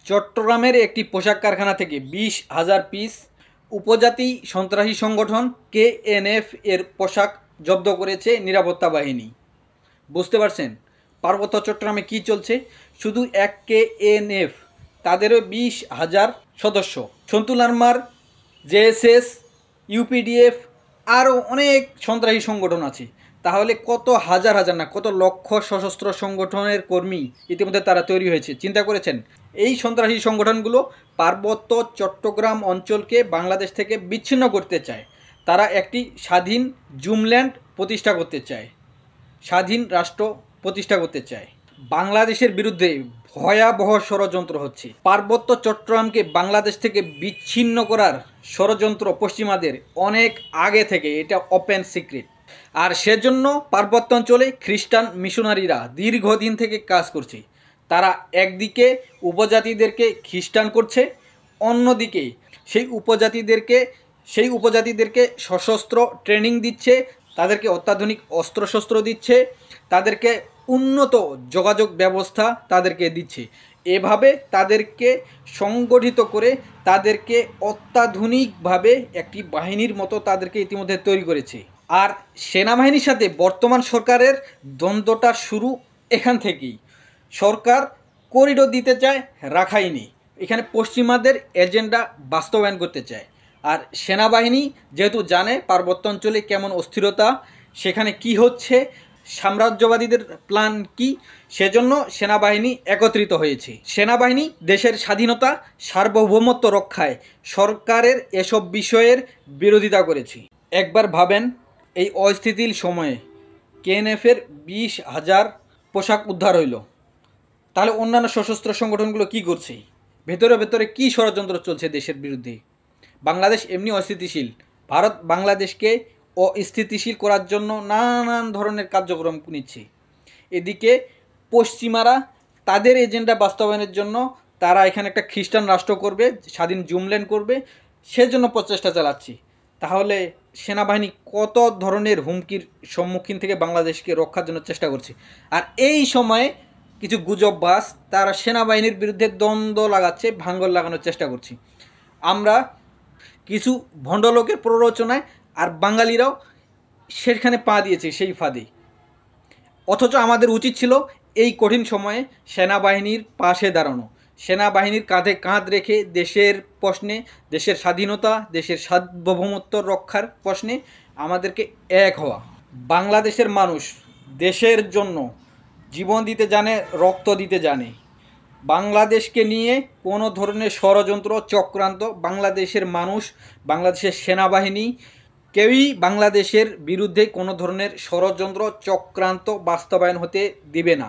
চট্টগ্রামের একটি পোশাক কারখানা থেকে 20,000 পিস উপজাতি সন্ত্রাসী সংগঠন কেএনএফ এর পোশাক জব্দ করেছে নিরাপত্তা বাহিনী। বুঝতে পারছেন পার্বত্য চট্টগ্রামে কি চলছে? শুধু এক কেএনএফ, তাদেরও 20,000 সদস্য, সন্তু লারমার, জেএসএস, ইউপিডিএফ, আরও অনেক সন্ত্রাসী সংগঠন আছে। তাহলে কত হাজার হাজার না কত লক্ষ সশস্ত্র সংগঠনের কর্মী ইতিমধ্যে তারা তৈরি হয়েছে। চিন্তা করেছেন এই সন্ত্রাসী সংগঠনগুলো পার্বত্য চট্টগ্রাম অঞ্চলকে বাংলাদেশ থেকে বিচ্ছিন্ন করতে চায়। তারা একটি স্বাধীন জুমল্যান্ড প্রতিষ্ঠা করতে চায়, স্বাধীন রাষ্ট্র প্রতিষ্ঠা করতে চায়। বাংলাদেশের বিরুদ্ধে ভয়াবহ ষড়যন্ত্র হচ্ছে। পার্বত্য চট্টগ্রামকে বাংলাদেশ থেকে বিচ্ছিন্ন করার ষড়যন্ত্র পশ্চিমাদের অনেক আগে থেকে, এটা ওপেন সিক্রেট। আর সেজন্য পার্বত্য অঞ্চলে খ্রিস্টান মিশনারিরা দীর্ঘদিন থেকে কাজ করছে। তারা একদিকে উপজাতিদেরকে খ্রিস্টান করছে, অন্যদিকে সেই উপজাতিদেরকে সশস্ত্র ট্রেনিং দিচ্ছে, তাদেরকে অত্যাধুনিক অস্ত্রশস্ত্র দিচ্ছে, তাদেরকে উন্নত যোগাযোগ ব্যবস্থা তাদেরকে দিচ্ছে। এভাবে তাদেরকে সংগঠিত করে তাদেরকে অত্যাধুনিকভাবে একটি বাহিনীর মতো তাদেরকে ইতিমধ্যে তৈরি করেছে। আর সেনাবাহিনীর সাথে বর্তমান সরকারের দ্বন্দ্বটা শুরু এখান থেকেই। সরকার করিডোর দিতে চায় রাখাইনে, এখানে পশ্চিমাদের এজেন্ডা বাস্তবায়ন করতে চায়। আর সেনাবাহিনী যেহেতু জানে পার্বত্য অঞ্চলে কেমন অস্থিরতা, সেখানে কি হচ্ছে, সাম্রাজ্যবাদীদের প্ল্যান কি, সেজন্য সেনাবাহিনী একত্রিত হয়েছে। সেনাবাহিনী দেশের স্বাধীনতা সার্বভৌমত্ব রক্ষায় সরকারের এসব বিষয়ের বিরোধিতা করেছে। একবার ভাবেন এই অস্থিতিশীল সময়ে কেএনএফের 20,000 পোশাক উদ্ধার হইল, তাহলে অন্যান্য সশস্ত্র সংগঠনগুলো কি করছে? ভেতরে ভেতরে কি ষড়যন্ত্র চলছে দেশের বিরুদ্ধে? বাংলাদেশ এমনি অস্থিতিশীল, ভারত বাংলাদেশকে অস্থিতিশীল করার জন্য নানান ধরনের কার্যক্রম নিচ্ছে। এদিকে পশ্চিমারা তাদের এজেন্ডা বাস্তবায়নের জন্য তারা এখানে একটা খ্রিস্টান রাষ্ট্র করবে, স্বাধীন জুমল্যান্ড করবে, সেজন্য প্রচেষ্টা চালাচ্ছে। তাহলে সেনাবাহিনী কত ধরনের হুমকির সম্মুখীন থেকে বাংলাদেশকে রক্ষার জন্য চেষ্টা করছে। আর এই সময়ে কিছু গুজববাজ তারা সেনাবাহিনীর বিরুদ্ধে দ্বন্দ্ব লাগাচ্ছে, ভাঙ্গর লাগানোর চেষ্টা করছে। আমরা কিছু ভণ্ডলোকের প্ররোচনায় আর বাঙালিরাও সেখানে পা দিয়েছে সেই ফাঁদে। অথচ আমাদের উচিত ছিল এই কঠিন সময়ে সেনাবাহিনীর পাশে দাঁড়ানো, সেনাবাহিনীর কাঁধে কাঁধ রেখে দেশের প্রশ্নে, দেশের স্বাধীনতা, দেশের সার্বভৌমত্ব রক্ষার প্রশ্নে আমাদেরকে এক হওয়া। বাংলাদেশের মানুষ দেশের জন্য জীবন দিতে জানে, রক্ত দিতে জানে। বাংলাদেশকে নিয়ে কোনো ধরনের ষড়যন্ত্র চক্রান্ত বাংলাদেশের মানুষ, বাংলাদেশের সেনাবাহিনী কেউই বাংলাদেশের বিরুদ্ধে কোনো ধরনের ষড়যন্ত্র চক্রান্ত বাস্তবায়ন হতে দিবে না।